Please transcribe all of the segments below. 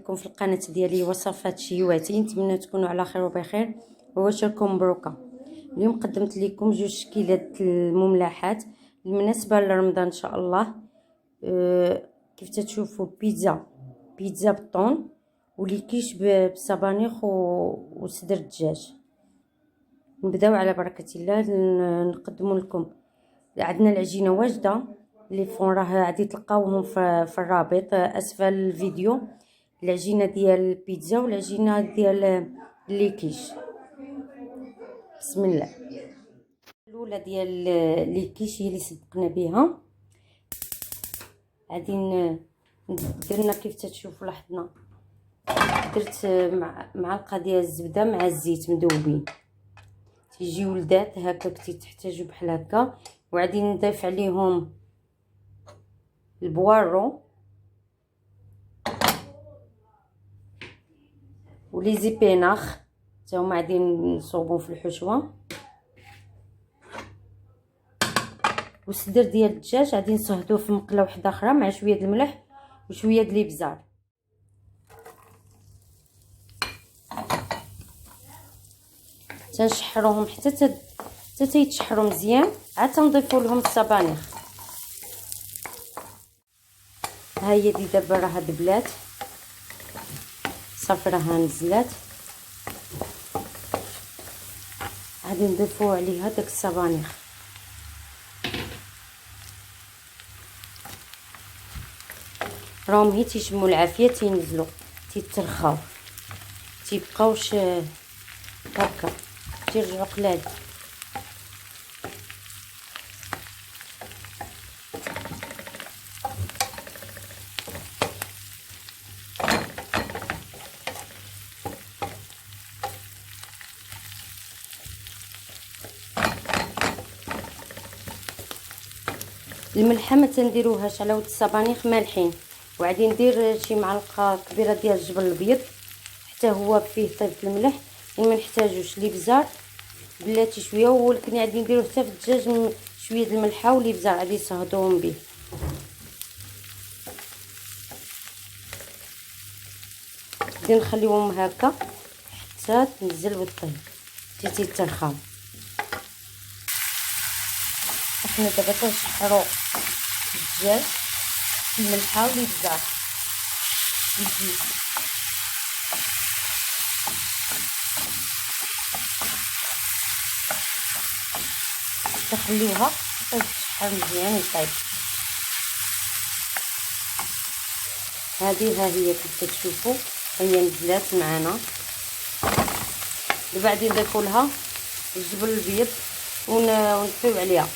لكم في القناه ديالي وصفات شهيواتي. نتمنى تكونوا على خير وبخير وواشركم مبروكه. اليوم قدمت لكم جوج شكيلات المملحات بالمناسبه لرمضان ان شاء الله. كيف تشوفوا بيتزا بالطون وليكيش بالسبانخ وصدر الدجاج. نبداو على بركه الله. نقدم لكم عندنا العجينه واجده لي فون، راه غادي تلقاوهم في الرابط اسفل الفيديو. العجينه ديال البيتزا والعجينه ديال ليكيش. بسم الله. الاولى ديال ليكيش هي اللي صدقنا بها. غادي درنا كيف تشوفوا لاحظنا درت معلقه ديال الزبده مع الزيت مذوبين، تيجي ولدات هكا تحتاجوا بحال هكا. وغادي نضيف عليهم البوارو ولي زيبيناخ حتى هما غادي نصوبهم في الحشوه، والصدر ديال الدجاج غادي نصهدوه في مقله واحده اخرى مع شويه د الملح وشويه د الابزار. تنشحروهم حتى تيتشحروا مزيان، عاد تنضيفوا لهم السبانخ. ها هي دي دابا راه دبلات صافي، راها نزلات. غادي نضيفوا عليها داك السبانخ. راهم هي تيشموا العافيه تينزلوا تيترخاو، تيبقاوش هكا، تيرجعوا قلال. الملحه ما تنديروهاش على ود السبانخ مالحين، وغادي ندير شي معلقه كبيره ديال الجبل الابيض حتى هو فيه طيب الملح، وما نحتاجوش الابزار بلاتي شويه، ولكن غادي نديروه حتى في الدجاج شويه د الملحه والابزار غادي يصهدوهم به. غادي نخليوهم هكا حتى تنزل وطيب حتى تيترخاو. احنا دابا تنشحروا الدجاج بالملحه والابزار والزيت. تخليوها حتى تشحر مزيان وطيب. هذه ها هي كيف تشوفوا هي نزلات معنا. دابا غادي نضيفوا لها الجبل الابيض ونطفيو عليها.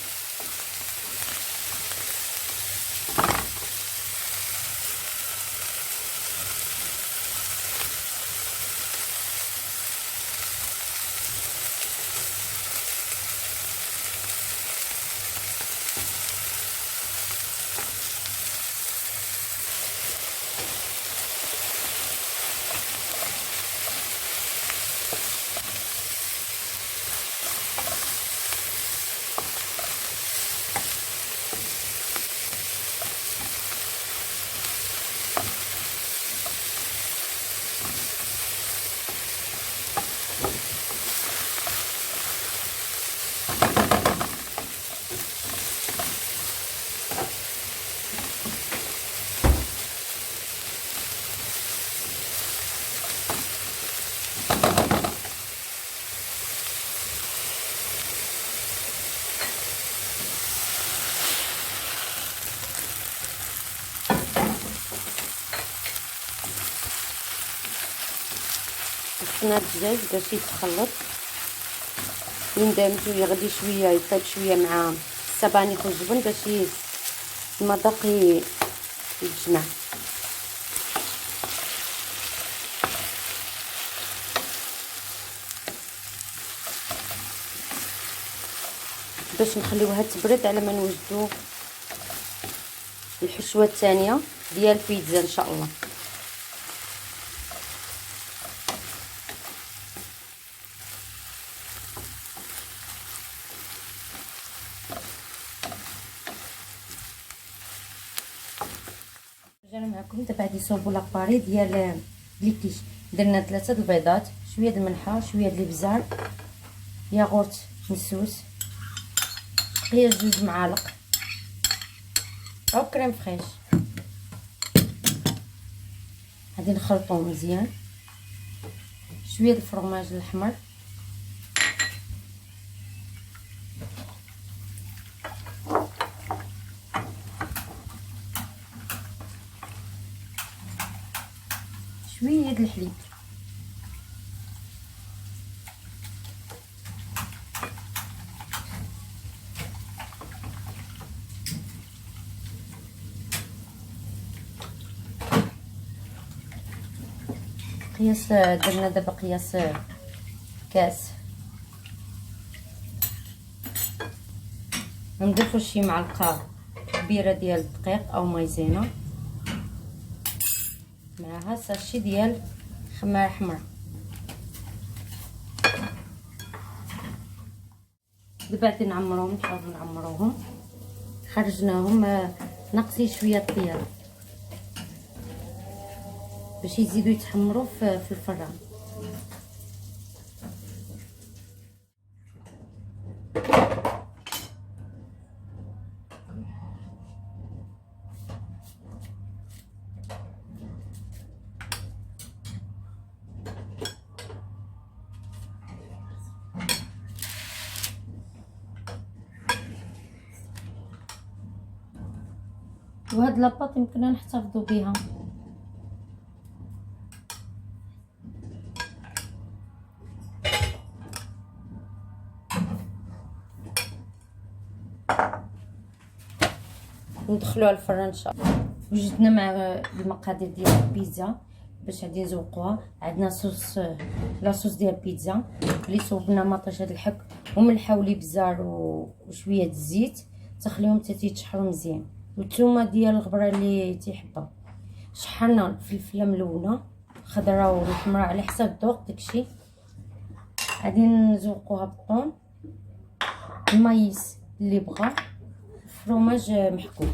خصنا الدجاج باش يتخلط يندمج ويغلي شويه، يطيب شويه مع السبانخ والجبن باش المذاق يتجمع. باش نخليوها تبرد على ما نوجدوا الحشوه الثانيه ديال البيتزا ان شاء الله. رجعنا معكم دابا غادي نصوبوا لاباري ديال ليكيش. درنا 3 البيضات، شويه د الملحه، شويه د الابزار، ياغورت مسوس، هي 2 معالق او كريم فريش. غادي نخلطو مزيان، شويه د الفرماج الاحمر، شويه د الحليب، قياس درنا دابا قياس كاس. نضيفو شي معلقه كبيره ديال الدقيق او مايزينا، معها ساشي ديال خماره حمراء. دابا غادي نعمروهم، نحاولوا نعمروهم. خرجناهم ناقصين شويه طياب باش يزيدوا يتحمروا في الفران. وهاد لاباط يمكننا نحتفظوا بها. ندخلوها الفران ان شاء الله. وجدنا مع المقادير ديال البيتزا باش غادي نزوقوها. عندنا صوص، لاصوص ديال البيتزا اللي صوبنا مطيشه د الحك وملحه والابزار وشويه د الزيت، تخليهم حتى تيتشحروا مزيان، والثومه ديال الغبره اللي تيحبها. شحرنا الفلفله ملونه، الخضراء والحمراء على حسب الذوق داكشي. غادي نزوقوها بالطون، المايس اللي بغا، فرماج محكوك.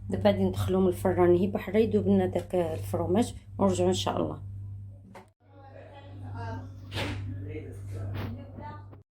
دابا غادي ندخلوهم الفران هي بحال يذوب لنا داك الفرماج ونرجعوا ان شاء الله.